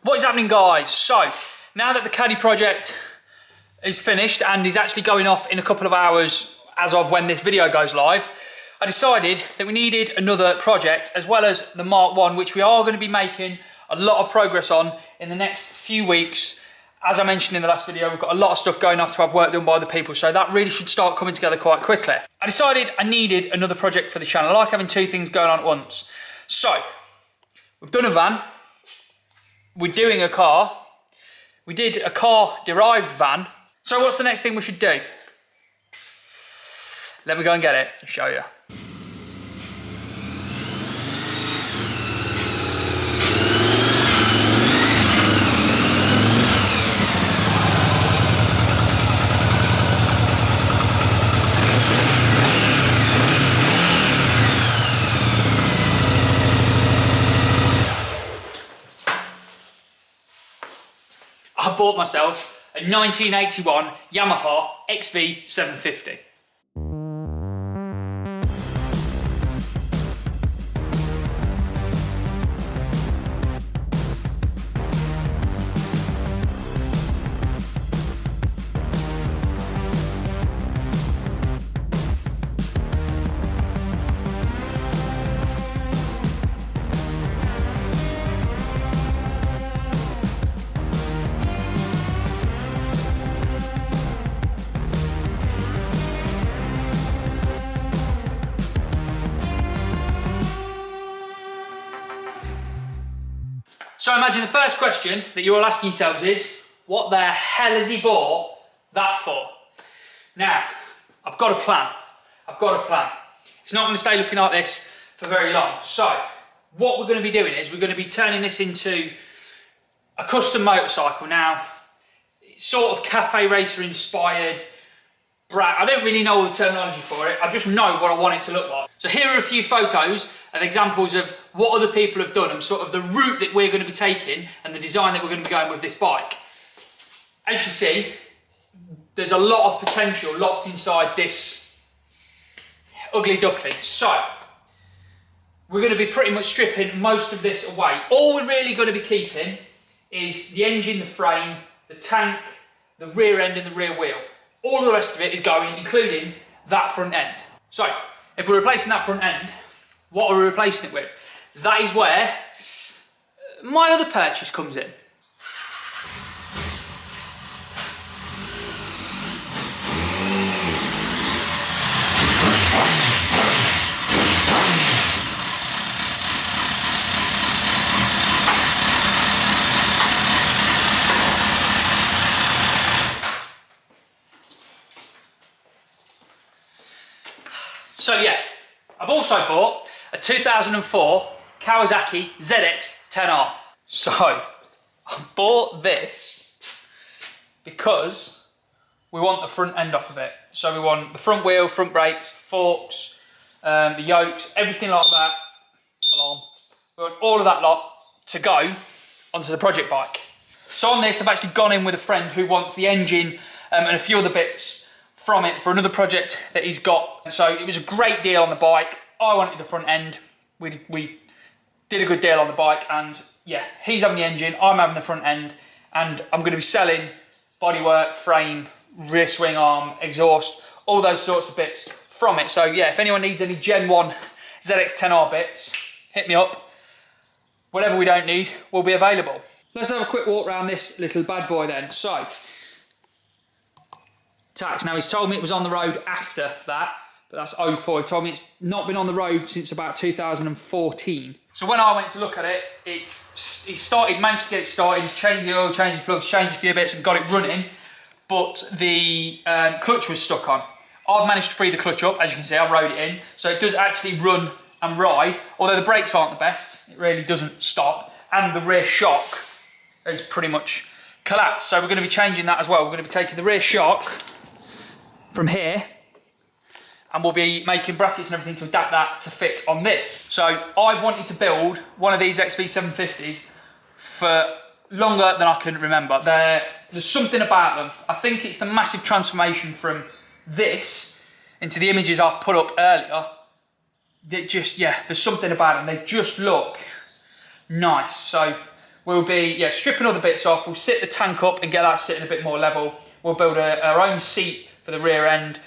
What is happening, guys? So, now that the Caddy project is finished and is actually going off in a couple of hours as of when this video goes live, I decided that we needed another project as well as the Mark 1, which we are going to be making a lot of progress on in the next few weeks. As I mentioned in the last video, we've got a lot of stuff going off to have work done by the people, so that really should start coming together quite quickly. I decided I needed another project for the channel. I like having two things going on at once. So, we've done a van, we're doing a car, we did a car-derived van. So what's the next thing we should do? Let me go and get it and show you. I bought myself a 1981 Yamaha XV750. So imagine the first question that you're all asking yourselves is, what the hell has he bought that for? Now, I've got a plan. I've got a plan. It's not going to stay looking like this for very long. So, what we're going to be doing is we're going to be turning this into a custom motorcycle. Now, it's sort of cafe racer inspired. Brat, I don't really know all the terminology for it. I just know what I want it to look like. So here are a few photos of examples of what other people have done and sort of the route that we're going to be taking and the design that we're going to be going with this bike. As you can see, there's a lot of potential locked inside this ugly duckling. So, we're going to be pretty much stripping most of this away. All we're really going to be keeping is the engine, the frame, the tank, the rear end and the rear wheel. All the rest of it is going, including that front end. So, if we're replacing that front end, what are we replacing it with? That is where my other purchase comes in. So yeah, I've also bought a 2004 Kawasaki ZX-10R. So, I've bought this because we want the front end off of it. So we want the front wheel, front brakes, forks, the yokes, everything like that. Alarm. We want all of that lot to go onto the project bike. So on this, I've actually gone in with a friend who wants the engine and a few other bits from it for another project that he's got. So it was a great deal on the bike. I wanted the front end. We did a good deal on the bike, and yeah, he's having the engine, I'm having the front end, and I'm going to be selling bodywork, frame, rear swing arm, exhaust, all those sorts of bits from it. So yeah, if anyone needs any Gen 1 ZX-10R bits, hit me up. Whatever we don't need will be available. Let's have a quick walk around this little bad boy then. So, tax. Now he's told me it was on the road after that, but that's 04. He told me it's not been on the road since about 2014. So when I went to look at it, managed to get it started, changed the oil, changed the plugs, changed a few bits and got it running, but the clutch was stuck on. I've managed to free the clutch up, as you can see, I've rode it in, so it does actually run and ride, although the brakes aren't the best, it really doesn't stop, and the rear shock has pretty much collapsed, so we're going to be changing that as well. We're going to be taking the rear shock from here, and we'll be making brackets and everything to adapt that to fit on this. So I've wanted to build one of these XV750s for longer than I can remember. There's something about them. I think it's the massive transformation from this into the images I've put up earlier. That just, yeah, there's something about them. They just look nice. So we'll be stripping all the bits off. We'll sit the tank up and get that sitting a bit more level. We'll build our own seat for the rear end.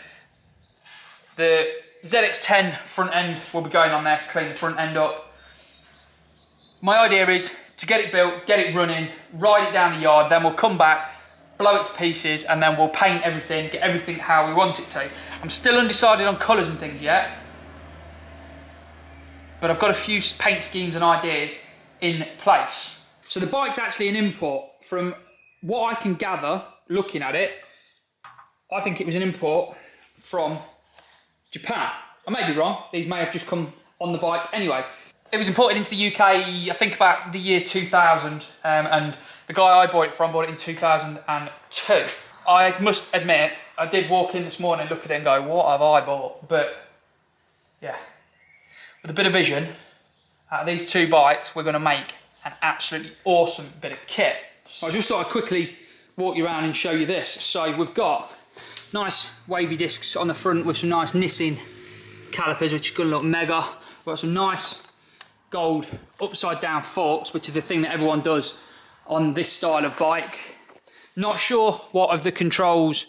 The ZX10 front end will be going on there to clean the front end up. My idea is to get it built, get it running, ride it down the yard, then we'll come back, blow it to pieces, and then we'll paint everything, get everything how we want it to. I'm still undecided on colours and things yet, but I've got a few paint schemes and ideas in place. So the bike's actually an import. From what I can gather, looking at it, I think it was an import from Japan. I may be wrong, these may have just come on the bike anyway. It was imported into the UK, I think about the year 2000, and the guy I bought it in 2002. I must admit, I did walk in this morning, look at it and go, what have I bought? But yeah, with a bit of vision, out of these two bikes, we're gonna make an absolutely awesome bit of kit. I just thought I'd quickly walk you around and show you this. So we've got nice wavy discs on the front with some nice Nissin calipers, which is gonna look mega. We've got some nice gold upside down forks, which is the thing that everyone does on this style of bike. Not sure what of the controls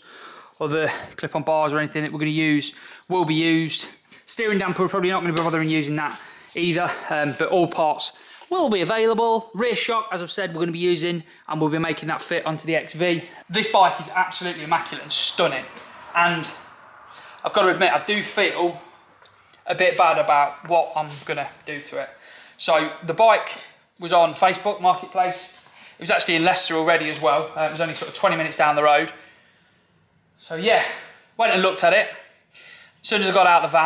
or the clip-on bars or anything that we're going to use will be used. Steering damper, we're probably not going to be bothering using that either, but all parts will be available. Rear shock, as I've said, we're going to be using, and we'll be making that fit onto the XV. This bike is absolutely immaculate and stunning, and I've got to admit, I do feel a bit bad about what I'm going to do to it. So the bike was on Facebook Marketplace. It was actually in Leicester already as well. It was only sort of 20 minutes down the road. So yeah, went and looked at it. As soon as I got out of the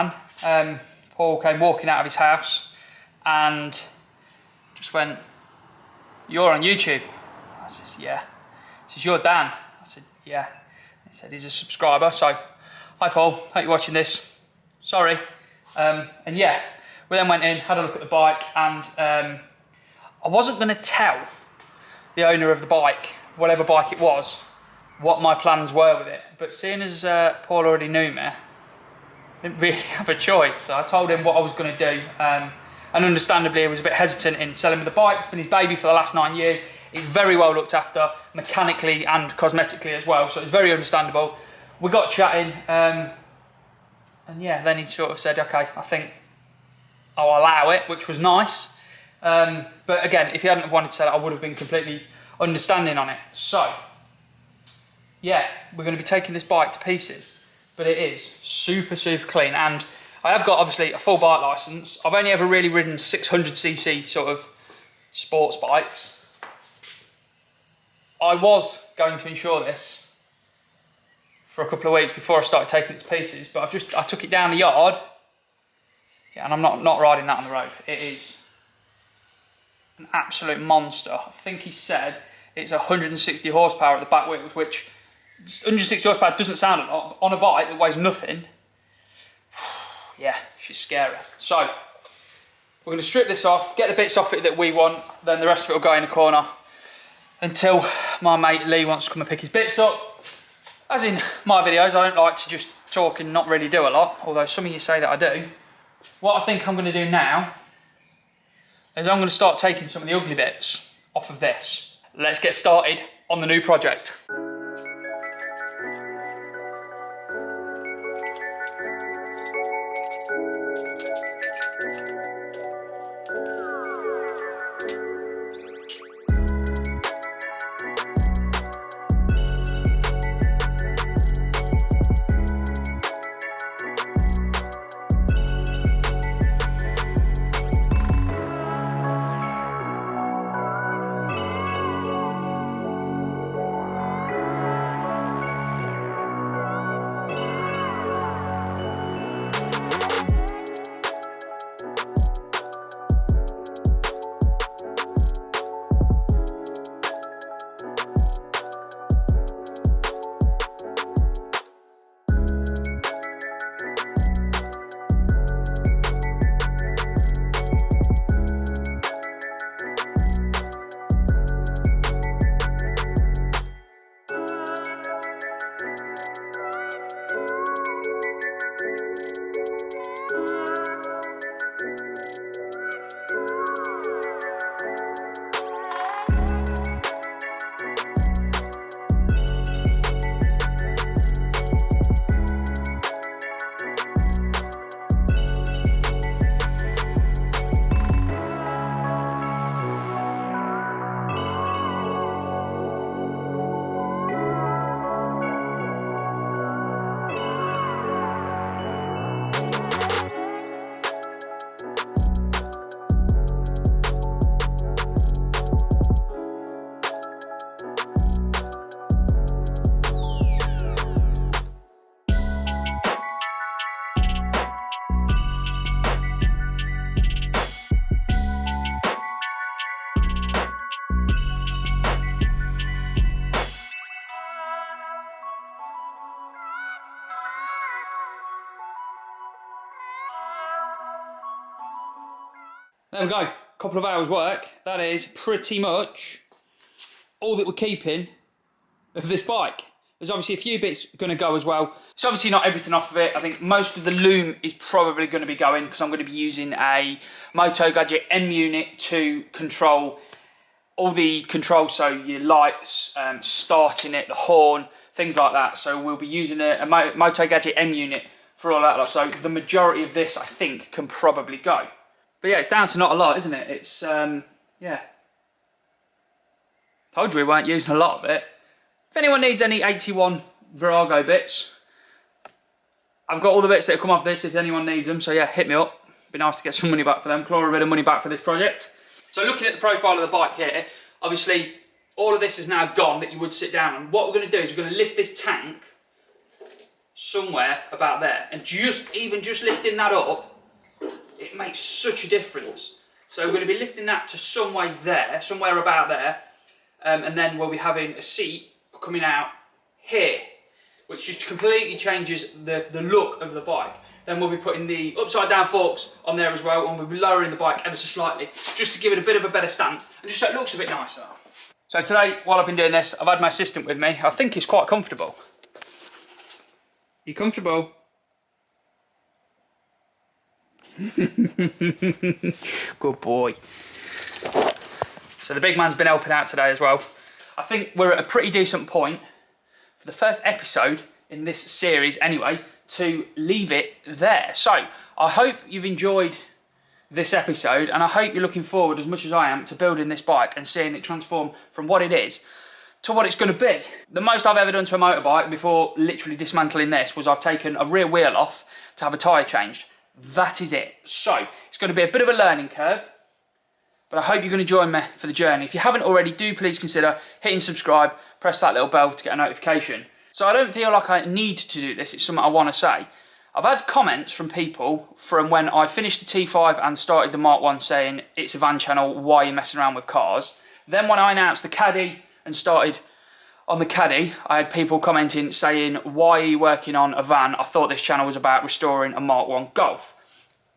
van, Paul came walking out of his house and just went, "You're on YouTube?" I said, "Yeah." He says, "You're Dan?" I said, "Yeah." He said, "He's a subscriber." So, "Hi Paul, hope you're watching this. Sorry." And yeah, we then went in, had a look at the bike, and I wasn't going to tell the owner of the bike, whatever bike it was, what my plans were with it. But seeing as Paul already knew me, I didn't really have a choice. So I told him what I was going to do. And understandably, he was a bit hesitant in selling me the bike. It's been his baby for the last 9 years. It's very well looked after, mechanically and cosmetically as well. So it's very understandable. We got chatting, and yeah, then he sort of said, "Okay, I think I'll allow it," which was nice. But again, if he hadn't have wanted to sell it, I would have been completely understanding on it. So, yeah, we're going to be taking this bike to pieces, but it is super, super clean. And I have got, obviously, a full bike licence. I've only ever really ridden 600cc sort of sports bikes. I was going to insure this for a couple of weeks before I started taking it to pieces, but I took it down the yard. Yeah, and I'm not riding that on the road. It is an absolute monster. I think he said it's 160 horsepower at the back wheels, which 160 horsepower doesn't sound a lot. On a bike that weighs nothing, yeah, she's scary. So we're going to strip this off, get the bits off it that we want, then the rest of it will go in a corner until my mate Lee wants to come and pick his bits up. As in my videos, I don't like to just talk and not really do a lot, although some of you say that I do. What I think I'm going to do now is I'm going to start taking some of the ugly bits off of this. Let's get started on the new project. There we go, couple of hours work. That is pretty much all that we're keeping of this bike. There's obviously a few bits going to go as well. It's obviously not everything off of it. I think most of the loom is probably going to be going because I'm going to be using a Moto Gadget M unit to control all the controls, so your lights, starting it, the horn, things like that. So we'll be using a Moto Gadget M unit for all that lot. So the majority of this, I think, can probably go. But yeah, it's down to not a lot, isn't it? It's, yeah. Told you we weren't using a lot of it. If anyone needs any 81 Virago bits, I've got all the bits that have come off this if anyone needs them. So yeah, hit me up. Be nice to get some money back for them. Claw a bit of money back for this project. So looking at the profile of the bike here, obviously all of this is now gone that you would sit down on. What we're going to do is we're going to lift this tank somewhere about there. And even just lifting that up, it makes such a difference. So we're going to be lifting that to somewhere about there. And then we'll be having a seat coming out here, which just completely changes the look of the bike. Then we'll be putting the upside down forks on there as well, and we'll be lowering the bike ever so slightly, just to give it a bit of a better stance, and just so it looks a bit nicer. So today, while I've been doing this, I've had my assistant with me. I think he's quite comfortable. You comfortable? Good boy. So the big man's been helping out today as well. I think we're at a pretty decent point for the first episode in this series anyway, to leave it there. So I hope you've enjoyed this episode, and I hope you're looking forward as much as I am to building this bike and seeing it transform from what it is to what it's going to be. The most I've ever done to a motorbike before literally dismantling this was I've taken a rear wheel off to have a tyre changed. That is it. So it's going to be a bit of a learning curve, but I hope you're going to join me for the journey. If you haven't already, do please consider hitting subscribe, press that little bell to get a notification. So I don't feel like I need to do this, it's something I want to say. I've had comments from people from when I finished the T5 and started the Mark 1 saying, it's a van channel, why are you messing around with cars? Then when I announced the Caddy and started on the Caddy, I had people commenting saying, why are you working on a van? I thought this channel was about restoring a Mark 1 Golf.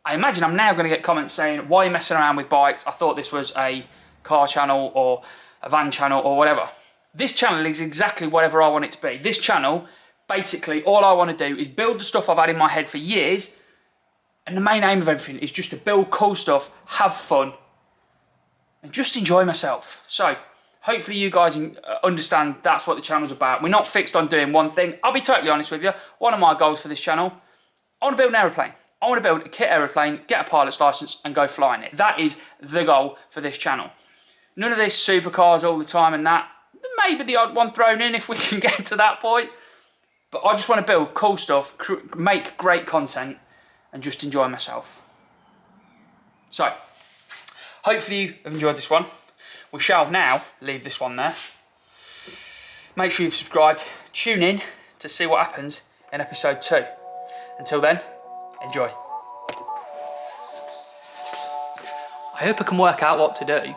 I imagine I'm now going to get comments saying, why are you messing around with bikes? I thought this was a car channel or a van channel or whatever. This channel is exactly whatever I want it to be. This channel, basically, all I want to do is build the stuff I've had in my head for years, and the main aim of everything is just to build cool stuff, have fun, and just enjoy myself. So, hopefully you guys understand that's what the channel's about. We're not fixed on doing one thing. I'll be totally honest with you. One of my goals for this channel, I want to build an aeroplane. I want to build a kit aeroplane, get a pilot's license, and go flying it. That is the goal for this channel. None of this supercars all the time and that. Maybe the odd one thrown in if we can get to that point. But I just want to build cool stuff, make great content, and just enjoy myself. So, hopefully you have enjoyed this one. We shall now leave this one there. Make sure you've subscribed. Tune in to see what happens in episode 2. Until then, enjoy. I hope I can work out what to do.